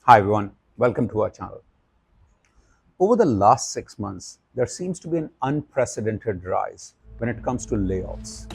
Hi everyone, welcome to our channel. Over the last 6 months, there seems to be an unprecedented rise when it comes to layoffs.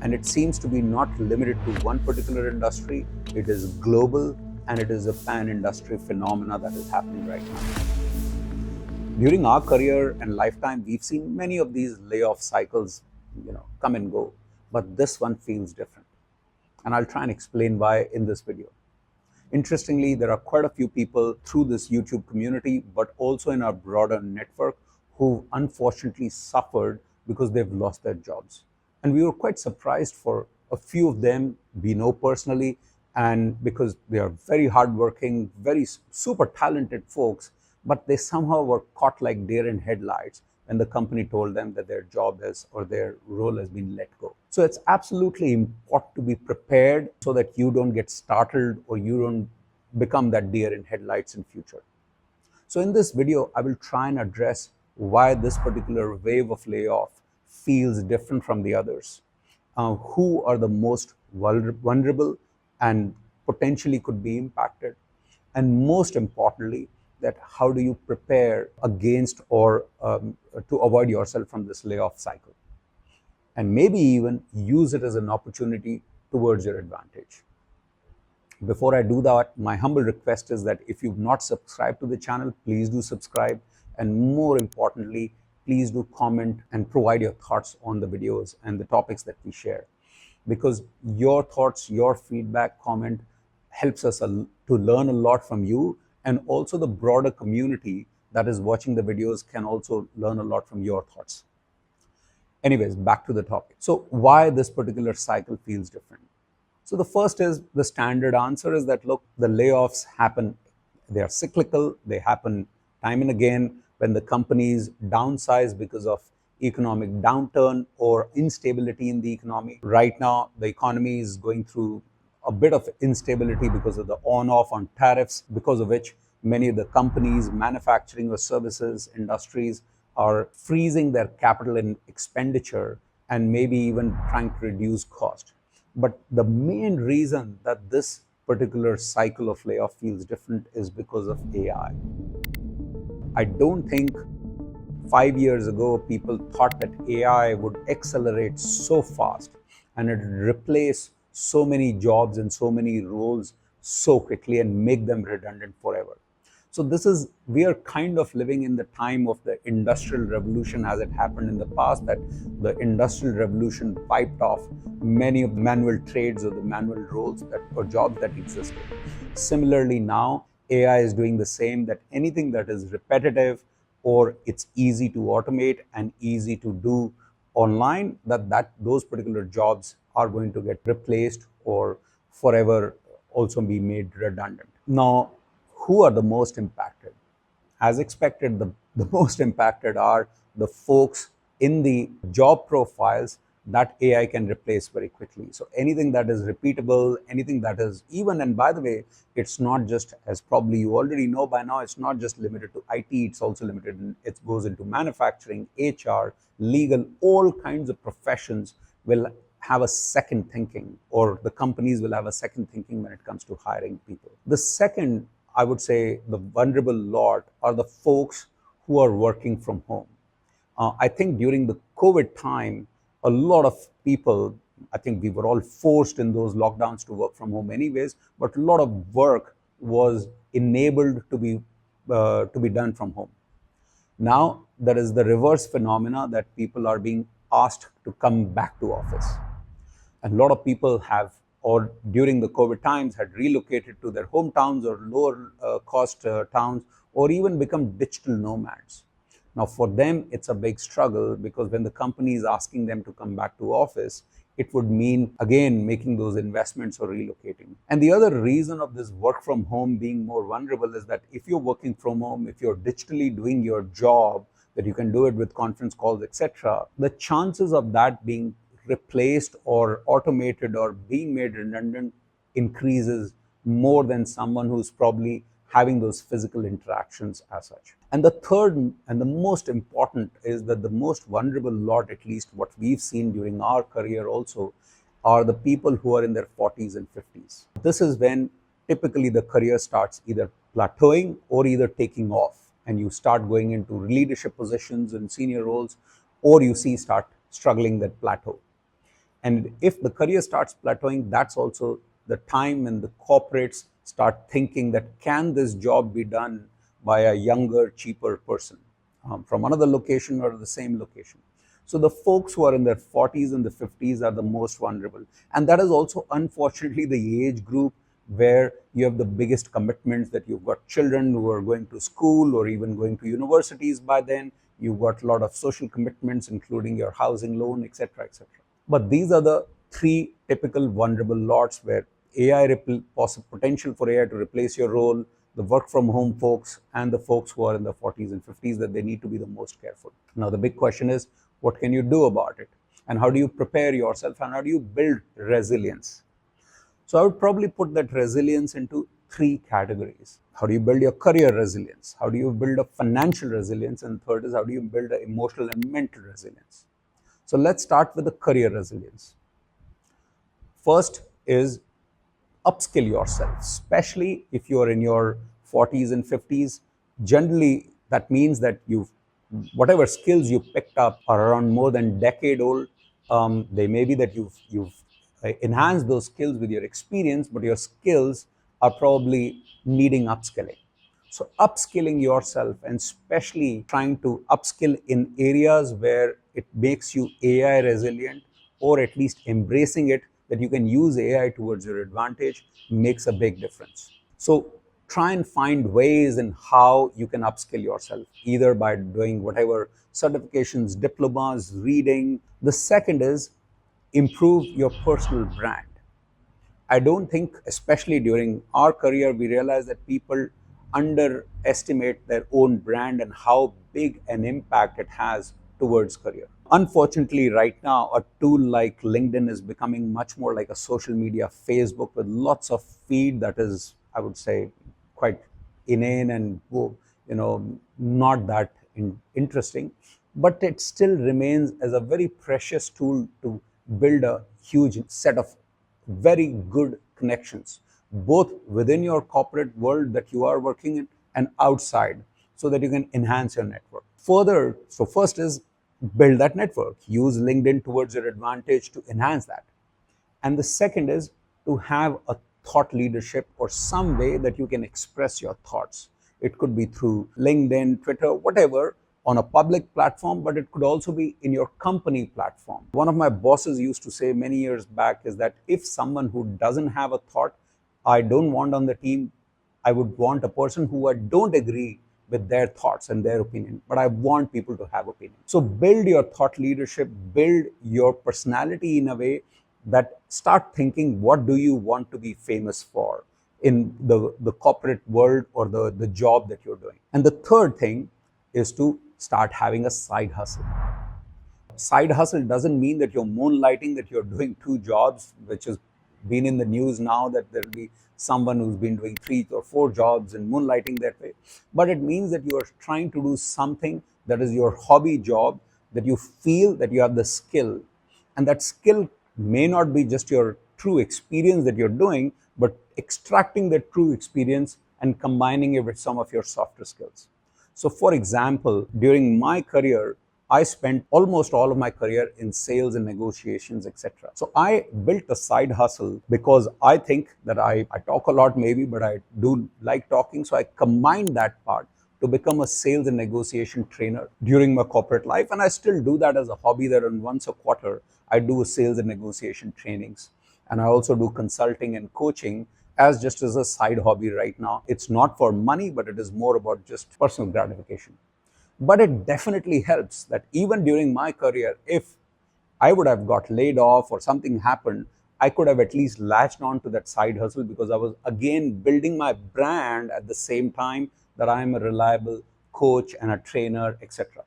And it seems to be not limited to one particular industry, it is global and it is a pan-industry phenomena that is happening right now. During our career and lifetime, we've seen many of these layoff cycles, come and go, but this one feels different. And I'll try and explain why in this video. Interestingly, there are quite a few people through this YouTube community, but also in our broader network, who unfortunately suffered because they've lost their jobs. And we were quite surprised for a few of them we know personally, and because they are very hardworking, very super talented folks, but they somehow were caught like deer in headlights when the company told them that their job is or their role has been let go. So it's absolutely important to be prepared so that you don't get startled or you don't become that deer in headlights in future. So in this video, I will try and address why this particular wave of layoff feels different from the others. Who are the most vulnerable and potentially could be impacted? And most importantly, that how do you prepare against or to avoid yourself from this layoff cycle? And maybe even use it as an opportunity towards your advantage. Before I do that, my humble request is that if you've not subscribed to the channel, please do subscribe. And more importantly, please do comment and provide your thoughts on the videos and the topics that we share. Because your thoughts, your feedback, comment helps us to learn a lot from you, and also the broader community that is watching the videos can also learn a lot from your thoughts. Anyways, back to the topic. So why this particular cycle feels different? So the first is, the standard answer is that, look, the layoffs happen, they are cyclical, they happen time and again when the companies downsize because of economic downturn or instability in the economy. Right now, the economy is going through a bit of instability because of the on-off on tariffs, because of which many of the companies, manufacturing or services industries, are freezing their capital and expenditure and maybe even trying to reduce cost. But the main reason that this particular cycle of layoff feels different is because of AI. I don't think 5 years ago people thought that AI would accelerate so fast and it would replace so many jobs and so many roles so quickly and make them redundant forever. So we are kind of living in the time of the industrial revolution as it happened in the past, that the industrial revolution wiped off many of the manual trades or the manual roles or jobs that existed. Similarly, now AI is doing the same, that anything that is repetitive or it's easy to automate and easy to do online, those particular jobs are going to get replaced or forever also be made redundant. Now, who are the most impacted? As expected, the most impacted are the folks in the job profiles that AI can replace very quickly. So anything that is repeatable, anything that is even, and by the way, it's not just, as probably you already know by now, it's not just limited to IT, it's also limited, it goes into manufacturing, HR, legal, all kinds of professions will have a second thinking, or the companies will have a second thinking when it comes to hiring people. The second, I would say, the vulnerable lot are the folks who are working from home. I think during the COVID time, a lot of people, I think we were all forced in those lockdowns to work from home anyways, but a lot of work was enabled to be done from home. Now there is the reverse phenomena that people are being asked to come back to office. And a lot of people have, or during the COVID times, had relocated to their hometowns or lower cost towns, or even become digital nomads. Now, for them, it's a big struggle, because when the company is asking them to come back to office, it would mean, again, making those investments or relocating. And the other reason of this work from home being more vulnerable is that if you're working from home, if you're digitally doing your job, that you can do it with conference calls, etc., the chances of that being replaced or automated or being made redundant increases more than someone who's probably having those physical interactions as such. And the third and the most important is that the most vulnerable lot, at least what we've seen during our career also, are the people who are in their 40s and 50s. This is when typically the career starts either plateauing or either taking off, and you start going into leadership positions and senior roles, or you see start struggling that plateau. And if the career starts plateauing, that's also the time when the corporates start thinking that can this job be done by a younger, cheaper person from another location or the same location. So the folks who are in their 40s and the 50s are the most vulnerable. And that is also, unfortunately, the age group where you have the biggest commitments, that you've got children who are going to school or even going to universities by then. You've got a lot of social commitments, including your housing loan, etc., etc. But these are the three typical vulnerable lots where potential for AI to replace your role, the work from home folks, and the folks who are in the 40s and 50s, that they need to be the most careful. Now, the big question is, what can you do about it? And how do you prepare yourself? And how do you build resilience? So I would probably put that resilience into three categories. How do you build your career resilience? How do you build a financial resilience? And third is, how do you build an emotional and mental resilience? So let's start with the career resilience. First is upskill yourself, especially if you are in your 40s and 50s. Generally, that means that whatever skills you picked up are around more than decade old. They may be that you've enhanced those skills with your experience, but your skills are probably needing upskilling. So upskilling yourself, and especially trying to upskill in areas where it makes you AI resilient, or at least embracing it, that you can use AI towards your advantage, makes a big difference. So try and find ways in how you can upskill yourself, either by doing whatever certifications, diplomas, reading. The second is improve your personal brand. I don't think, especially during our career, we realize that people underestimate their own brand and how big an impact it has towards career. Unfortunately, right now, a tool like LinkedIn is becoming much more like a social media Facebook, with lots of feed that is, I would say, quite inane and not that interesting. But it still remains as a very precious tool to build a huge set of very good connections, both within your corporate world that you are working in and outside, so that you can enhance your network further. So first is build that network, use LinkedIn towards your advantage to enhance that. And the second is to have a thought leadership, or some way that you can express your thoughts. It could be through LinkedIn, Twitter, whatever, on a public platform, but it could also be in your company platform. One of my bosses used to say many years back is that if someone who doesn't have a thought, I don't want on the team. I would want a person who I don't agree with their thoughts and their opinion, but I want people to have opinion. So build your thought leadership, build your personality in a way that start thinking, what do you want to be famous for in the corporate world, or the job that you're doing. And the third thing is to start having a side hustle. Side hustle doesn't mean that you're moonlighting, that you're doing two jobs, which has been in the news now, that there'll be someone who's been doing 3 or 4 jobs and moonlighting that way. But it means that you are trying to do something that is your hobby job, that you feel that you have the skill. And that skill may not be just your true experience that you're doing, but extracting that true experience and combining it with some of your softer skills. So for example, during my career, I spent almost all of my career in sales and negotiations, etc. So I built a side hustle because I think that I talk a lot maybe, but I do like talking. So I combined that part to become a sales and negotiation trainer during my corporate life. And I still do that as a hobby, that once a quarter, I do sales and negotiation trainings. And I also do consulting and coaching as just as a side hobby right now. It's not for money, but it is more about just personal gratification. But it definitely helps that even during my career, if I would have got laid off or something happened, I could have at least latched on to that side hustle, because I was again building my brand at the same time that I am a reliable coach and a trainer, etc.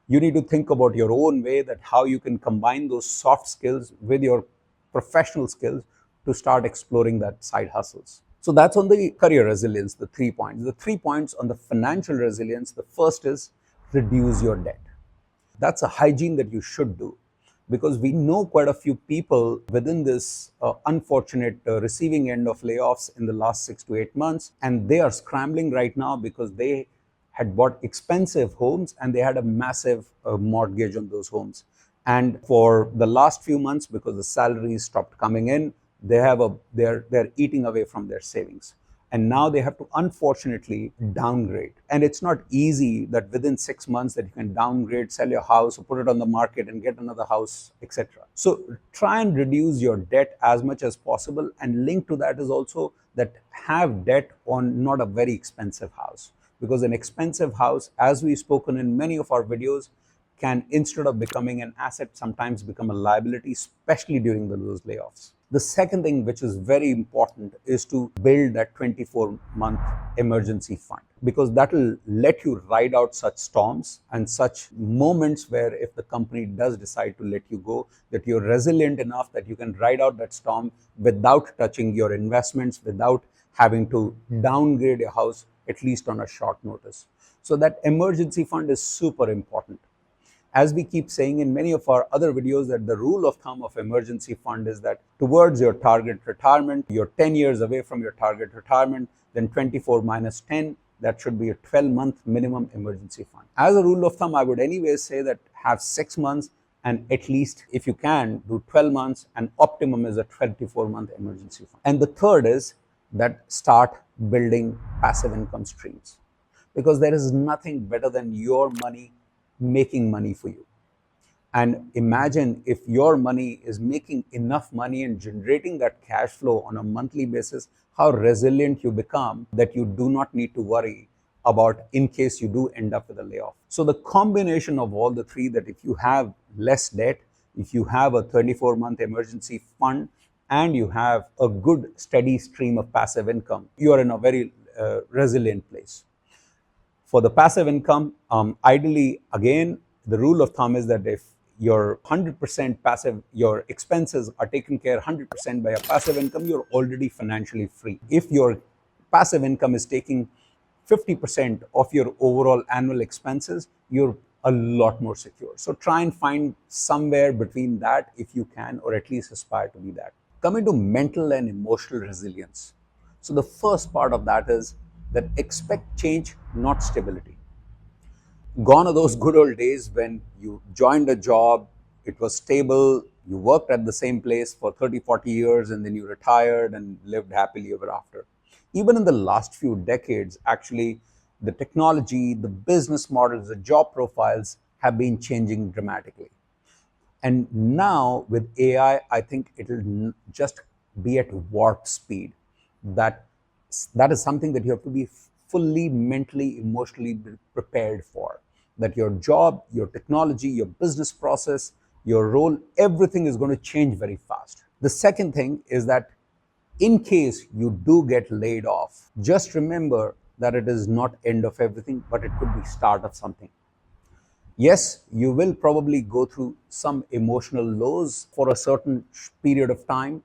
You need to think about your own way, that how you can combine those soft skills with your professional skills to start exploring that side hustles. So that's on the career resilience, the 3 points. The 3 points on the financial resilience, the first is reduce your debt. That's a hygiene that you should do. because we know quite a few people within this unfortunate receiving end of layoffs in the last 6 to 8 months, and they are scrambling right now because they had bought expensive homes and they had a massive mortgage on those homes. And for the last few months, because the salaries stopped coming in, they're eating away from their savings, and now they have to unfortunately downgrade. And it's not easy that within 6 months that you can downgrade, sell your house, or put it on the market and get another house, etc. So try and reduce your debt as much as possible, and linked to that is also that have debt on not a very expensive house, because an expensive house, as we've spoken in many of our videos, can, instead of becoming an asset, sometimes become a liability, especially during those layoffs. The second thing, which is very important, is to build that 24-month emergency fund, because that will let you ride out such storms and such moments where if the company does decide to let you go, that you're resilient enough that you can ride out that storm without touching your investments, without having to downgrade your house, at least on a short notice. So that emergency fund is super important. As we keep saying in many of our other videos, that the rule of thumb of emergency fund is that towards your target retirement, you're 10 years away from your target retirement, then 24 minus 10, that should be a 12-month minimum emergency fund. As a rule of thumb, I would anyways say that have 6 months, and at least if you can do 12 months, and optimum is a 24-month emergency fund. And the third is that start building passive income streams, because there is nothing better than your money making money for you. And imagine if your money is making enough money and generating that cash flow on a monthly basis, how resilient you become, that you do not need to worry about in case you do end up with a layoff. So the combination of all the three, that if you have less debt, if you have a 34-month emergency fund, and you have a good steady stream of passive income, you are in a very resilient place. For the passive income, ideally, again, the rule of thumb is that if your 100% passive, your expenses are taken care 100% by a passive income, you're already financially free. If your passive income is taking 50% of your overall annual expenses, you're a lot more secure. So try and find somewhere between that if you can, or at least aspire to be that. Coming to mental and emotional resilience. So the first part of that is that expect change, not stability. Gone are those good old days when you joined a job, it was stable, you worked at the same place for 30, 40 years, and then you retired and lived happily ever after. Even in the last few decades, actually, the technology, the business models, the job profiles have been changing dramatically. And now with AI, I think it'll just be at warp speed. That that is something that you have to be fully mentally, emotionally prepared for. That your job, your technology, your business process, your role, everything is going to change very fast. The second thing is that in case you do get laid off, just remember that it is not end of everything, but it could be start of something. Yes, you will probably go through some emotional lows for a certain period of time,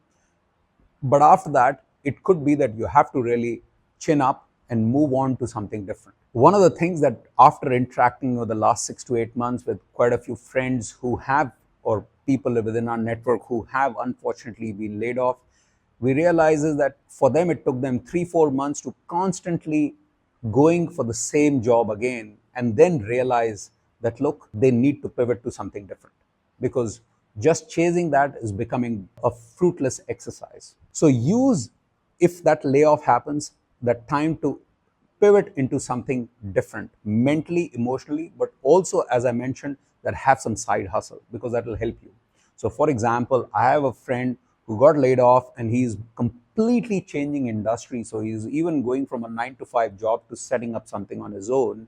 but after that, it could be that you have to really chin up and move on to something different. One of the things that, after interacting over the last 6 to 8 months with quite a few friends who have, or people within our network who have unfortunately been laid off, we realize is that for them it took them 3-4 months to constantly going for the same job again, and then realize that look, they need to pivot to something different, because just chasing that is becoming a fruitless exercise. So use, if that layoff happens, that time to pivot into something different, mentally, emotionally, but also, as I mentioned, that have some side hustle, because that will help you. So for example, I have a friend who got laid off and he's completely changing industry. So he's even going from a 9 to 5 job to setting up something on his own.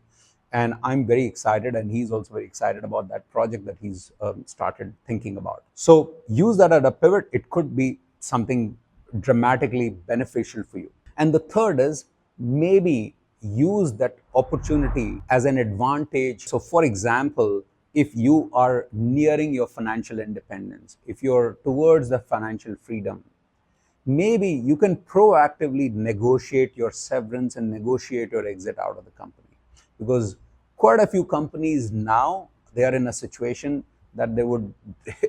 And I'm very excited, and he's also very excited about that project that he's started thinking about. So use that at a pivot. It could be something dramatically beneficial for you. And the third is, maybe use that opportunity as an advantage. So for example, if you are nearing your financial independence, if you're towards the financial freedom, maybe you can proactively negotiate your severance and negotiate your exit out of the company. Because quite a few companies now, they are in a situation that they would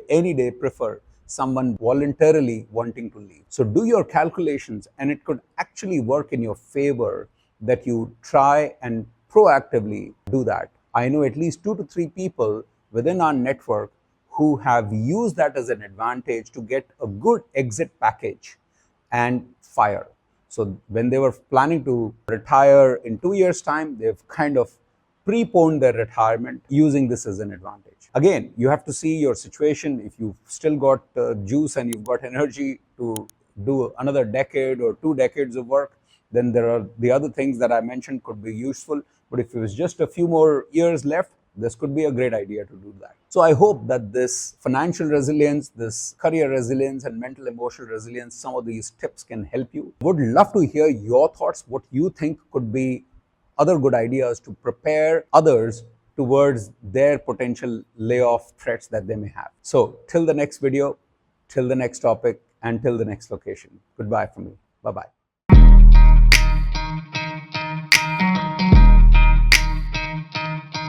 any day prefer someone voluntarily wanting to leave. So do your calculations, and it could actually work in your favor that you try and proactively do that. I know at least 2 to 3 people within our network who have used that as an advantage to get a good exit package and fire. So when they were planning to retire in 2 years' time, they've kind of preponed their retirement using this as an advantage. Again, you have to see your situation. If you've still got juice and you've got energy to do another decade or 2 decades of work, then there are the other things that I mentioned could be useful. But if it was just a few more years left, this could be a great idea to do that. So I hope that this financial resilience, this career resilience, and mental emotional resilience, some of these tips can help you. Would love to hear your thoughts, what you think could be other good ideas to prepare others towards their potential layoff threats that they may have. So till the next video, till the next topic, and till the next location. Goodbye from me. Bye-bye.